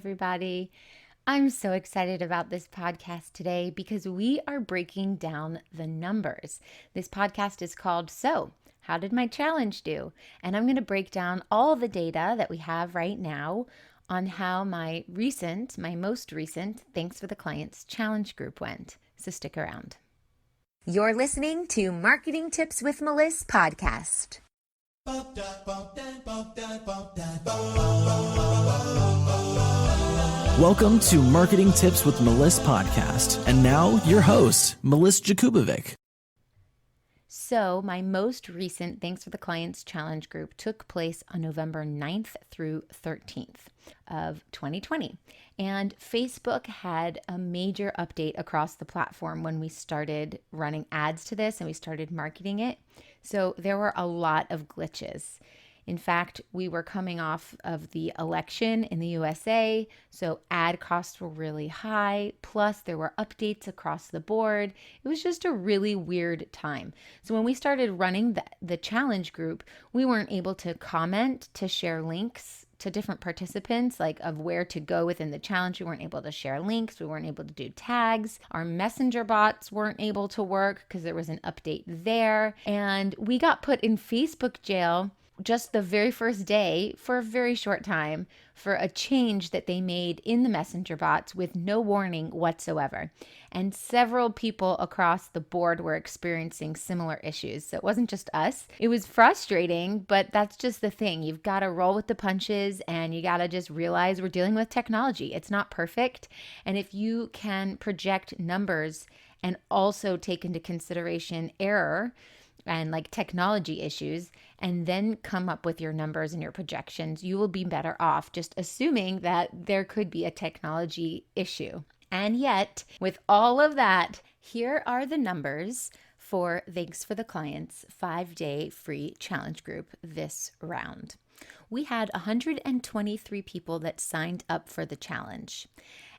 everybody. I'm so excited about this podcast today because we are breaking down the numbers. This podcast is called So, How Did My Challenge Do? And I'm going to break down all the data that we have right now on how my most recent Thanks for the Clients challenge group went. So stick around. You're listening to Marketing Tips with Meliss podcast. Welcome to Marketing Tips with Meliss podcast. And now your host, Meliss-Ep. So my most recent Thanks for the Clients challenge group took place on November 9th through 13th of 2020. And Facebook had a major update across the platform when we started running ads to this and we started marketing it. So there were a lot of glitches. In fact, we were coming off of the election in the USA, so ad costs were really high. Plus, there were updates across the board. It was just a really weird time. So when we started running the challenge group, we weren't able to comment, to share links to different participants, like of where to go within the challenge. We weren't able to share links. We weren't able to do tags. Our messenger bots weren't able to work because there was an update there. And we got put in Facebook jail just the very first day for a very short time for a change that they made in the messenger bots with no warning whatsoever. And several people across the board were experiencing similar issues. So it wasn't just us. It was frustrating, but that's just the thing. You've got to roll with the punches and you got to just realize we're dealing with technology. It's not perfect. And if you can project numbers and also take into consideration error and like technology issues, and then come up with your numbers and your projections, you will be better off just assuming that there could be a technology issue. And yet, with all of that, here are the numbers for Thanks for the Clients 5-day free challenge group this round. We had 123 people that signed up for the challenge.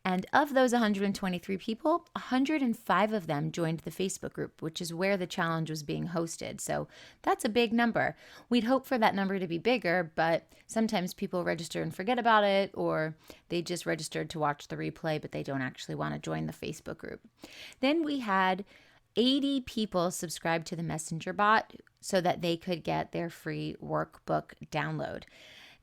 And of those 123 people, 105 of them joined the Facebook group, which is where the challenge was being hosted. So that's a big number. We'd hope for that number to be bigger, but sometimes people register and forget about it, or they just registered to watch the replay, but they don't actually want to join the Facebook group. Then we had 80 people subscribe to the Messenger bot so that they could get their free workbook download.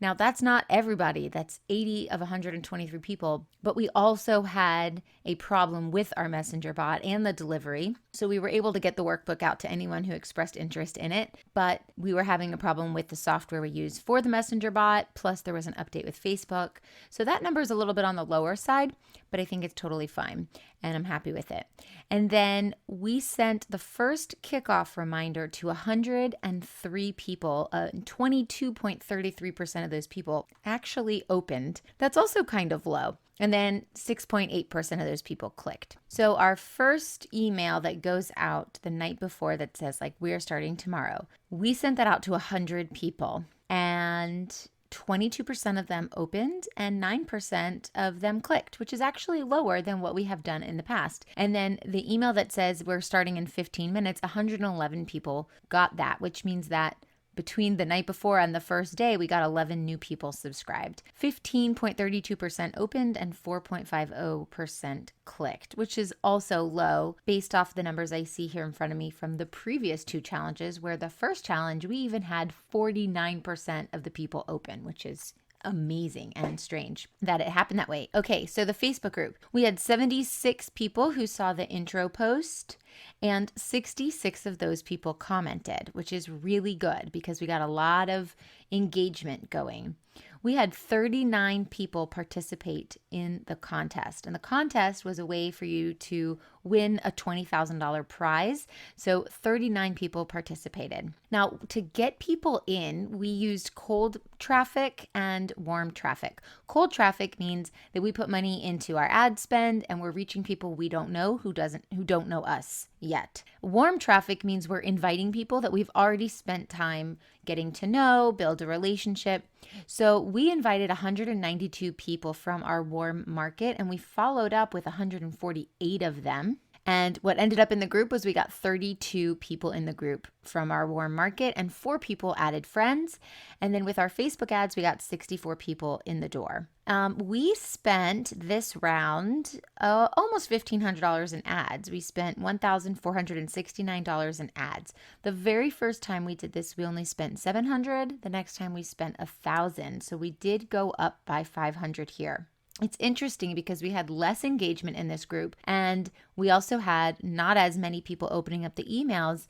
Now, that's not everybody. That's 80 of 123 people. But we also had a problem with our messenger bot and the delivery. So we were able to get the workbook out to anyone who expressed interest in it. But we were having a problem with the software we use for the messenger bot. Plus, there was an update with Facebook. So that number is a little bit on the lower side, but I think it's totally fine. And I'm happy with it. And then we sent the first kickoff reminder to 103 people. 22.33% of those people actually opened. That's also kind of low. And then 6.8% of those people clicked. So our first email that goes out the night before that says like, we are starting tomorrow, we sent that out to 100 people. And 22% of them opened and 9% of them clicked, which is actually lower than what we have done in the past. And then the email that says we're starting in 15 minutes, 111 people got that, which means that between the night before and the first day, we got 11 new people subscribed. 15.32% opened and 4.50% clicked, which is also low based off the numbers I see here in front of me from the previous two challenges, where the first challenge, we even had 49% of the people open, which is amazing and strange that it happened that way. Okay, so the Facebook group, we had 76 people who saw the intro post and 66 of those people commented, which is really good because we got a lot of engagement going. We had 39 people participate in the contest, and the contest was a way for you to win a $20,000 prize. So 39 people participated. Now, to get people in, we used cold traffic and warm traffic. Cold traffic means that we put money into our ad spend and we're reaching people we don't know who don't know us yet. Warm traffic means we're inviting people that we've already spent time getting to know, build a relationship. So we invited 192 people from our warm market and we followed up with 148 of them. And what ended up in the group was we got 32 people in the group from our warm market, and 4 people added friends. And then with our Facebook ads, we got 64 people in the door. We spent this round almost $1,500 in ads. We spent $1,469 in ads. The very first time we did this, we only spent $700. The next time we spent $1,000. So we did go up by $500 here. It's interesting because we had less engagement in this group, and we also had not as many people opening up the emails,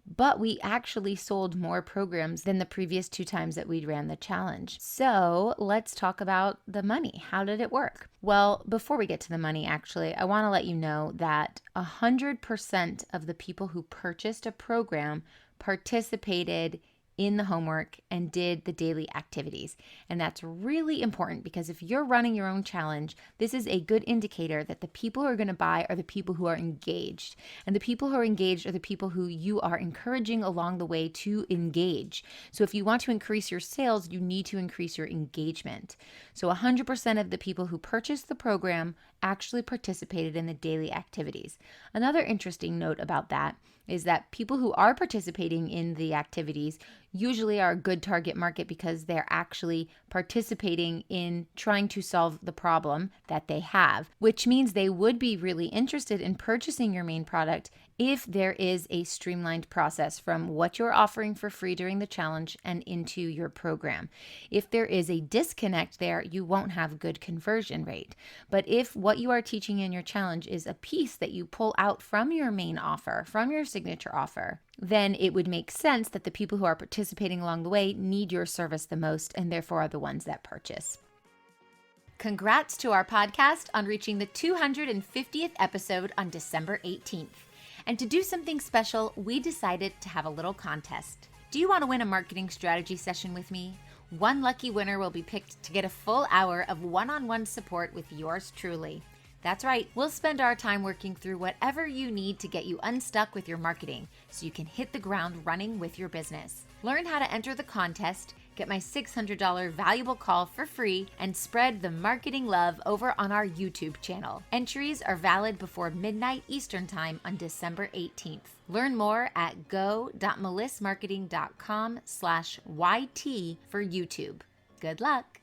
but we actually sold more programs than the previous 2 times that we ran the challenge. So let's talk about the money. How did it work? Well, before we get to the money, actually, I want to let you know that 100% of the people who purchased a program participated in the homework and did the daily activities. And that's really important because if you're running your own challenge, this is a good indicator that the people who are going to buy are the people who are engaged. And the people who are engaged are the people who you are encouraging along the way to engage. So if you want to increase your sales, you need to increase your engagement. So 100% of the people who purchased the program actually participated in the daily activities. Another interesting note about that is that people who are participating in the activities usually are a good target market because they're actually participating in trying to solve the problem that they have, which means they would be really interested in purchasing your main product if there is a streamlined process from what you're offering for free during the challenge and into your program. If there is a disconnect there, you won't have good conversion rate. But if what you are teaching in your challenge is a piece that you pull out from your main offer, from your signature offer, then it would make sense that the people who are participating along the way need your service the most and therefore are the ones that purchase. Congrats to our podcast on reaching the 250th episode on December 18th. And to do something special, we decided to have a little contest. Do you want to win a marketing strategy session with me? One lucky winner will be picked to get a full hour of one-on-one support with yours truly. That's right, we'll spend our time working through whatever you need to get you unstuck with your marketing so you can hit the ground running with your business. Learn how to enter the contest, get my $600 valuable call for free, and spread the marketing love over on our YouTube channel. Entries are valid before midnight Eastern Time on December 18th. Learn more at go.melissmarketing.com/YT for YouTube. Good luck.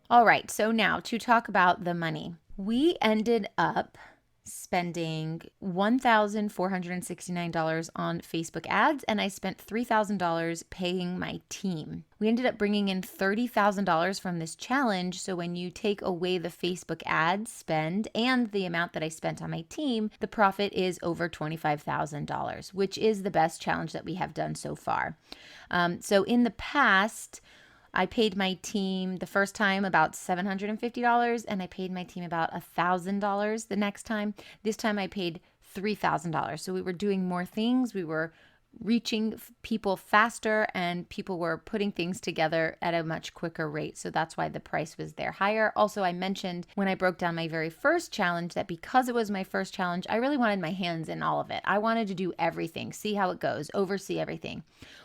All right, so now to talk about the money. We ended up spending $1,469 on Facebook ads, and I spent $3,000 paying my team. We ended up bringing in $30,000 from this challenge. So when you take away the Facebook ads spend and the amount that I spent on my team, the profit is over $25,000, which is the best challenge that we have done so far. So in the past, I paid my team the first time about $750, and I paid my team about $1,000 the next time. This time I paid $3,000. So we were doing more things. We were reaching people faster, and people were putting things together at a much quicker rate. So that's why the price was there higher. Also, I mentioned when I broke down my very first challenge that because it was my first challenge, I really wanted my hands in all of it. I wanted to do everything, see how it goes, oversee everything.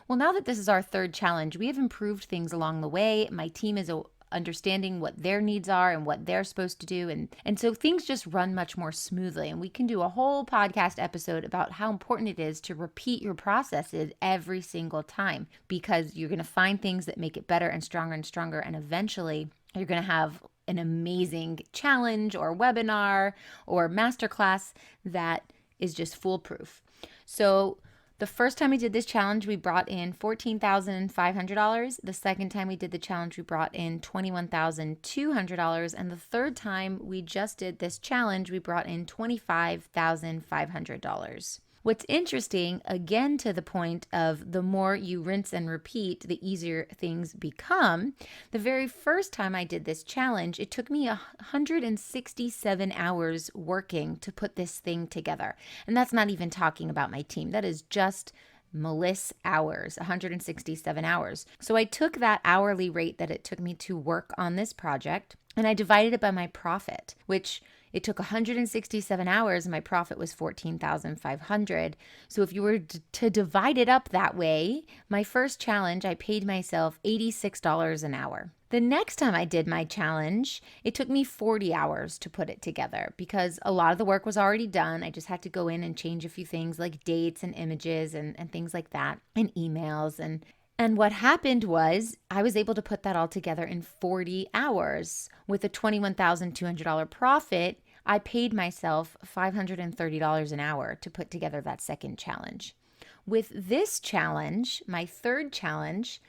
Well, now that this is our third challenge, we have improved things along the way. My team is understanding what their needs are and what they're supposed to do. And so things just run much more smoothly. And we can do a whole podcast episode about how important it is to repeat your processes every single time, because you're going to find things that make it better and stronger and stronger. And eventually you're going to have an amazing challenge or webinar or masterclass that is just foolproof. So the first time we did this challenge, we brought in $14,500. The second time we did the challenge, we brought in $21,200. And the third time we just did this challenge, we brought in $25,500. What's interesting, again, to the point of the more you rinse and repeat, the easier things become. The very first time I did this challenge, it took me 167 hours working to put this thing together. And that's not even talking about my team. That is just Meliss hours, 167 hours. So I took that hourly rate that it took me to work on this project, and I divided it by my profit, which it took 167 hours and my profit was $14,500. So if you were to divide it up that way, my first challenge, I paid myself $86 an hour. The next time I did my challenge, it took me 40 hours to put it together because a lot of the work was already done. I just had to go in and change a few things like dates and images and things like that, and emails. And what happened was I was able to put that all together in 40 hours. With a $21,200 profit, I paid myself $530 an hour to put together that second challenge. With this challenge, my third challenge,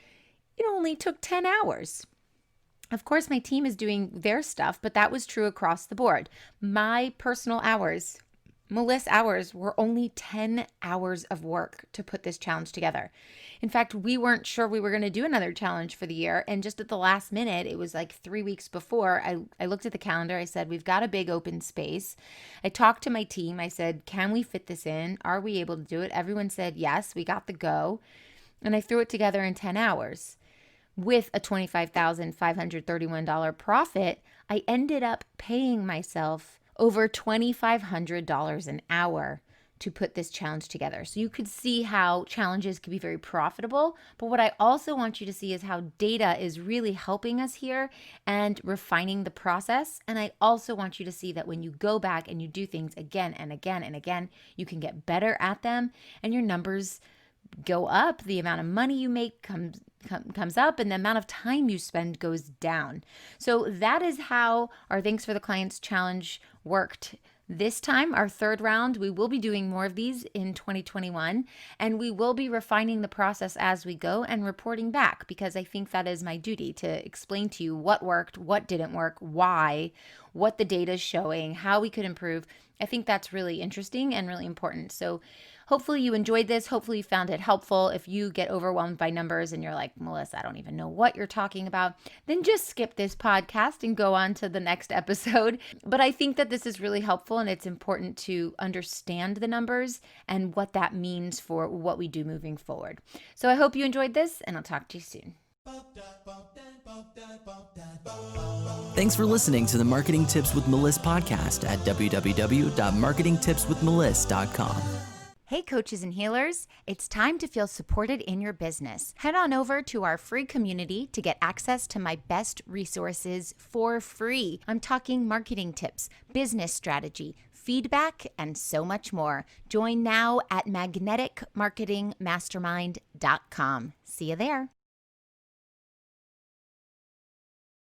it only took 10 hours. Of course, my team is doing their stuff, but that was true across the board. My personal hours, Meliss hours, were only 10 hours of work to put this challenge together. In fact, we weren't sure we were going to do another challenge for the year. And just at the last minute, it was like 3 weeks before, I looked at the calendar. I said, we've got a big open space. I talked to my team. I said, can we fit this in? Are we able to do it? Everyone said, yes, we got the go. And I threw it together in 10 hours. With a $25,531 profit, I ended up paying myself over $2,500 an hour to put this challenge together. So you could see how challenges can be very profitable. But what I also want you to see is how data is really helping us here and refining the process. And I also want you to see that when you go back and you do things again and again and again, you can get better at them and your numbers go up. The amount of money you make comes up, and the amount of time you spend goes down. So that is how our Thanks for the Clients challenge worked. This time, our third round, we will be doing more of these in 2021, and we will be refining the process as we go and reporting back, because I think that is my duty to explain to you what worked, what didn't work, why, what the data is showing, how we could improve. I think that's really interesting and really important. So hopefully you enjoyed this. Hopefully you found it helpful. If you get overwhelmed by numbers and you're like, Meliss, I don't even know what you're talking about, then just skip this podcast and go on to the next episode. But I think that this is really helpful, and it's important to understand the numbers and what that means for what we do moving forward. So I hope you enjoyed this, and I'll talk to you soon. Thanks for listening to the Marketing Tips with Meliss podcast at www.marketingtipswithmeliss.com. Hey, coaches and healers, it's time to feel supported in your business. Head on over to our free community to get access to my best resources for free. I'm talking marketing tips, business strategy, feedback, and so much more. Join now at magneticmarketingmastermind.com. See you there.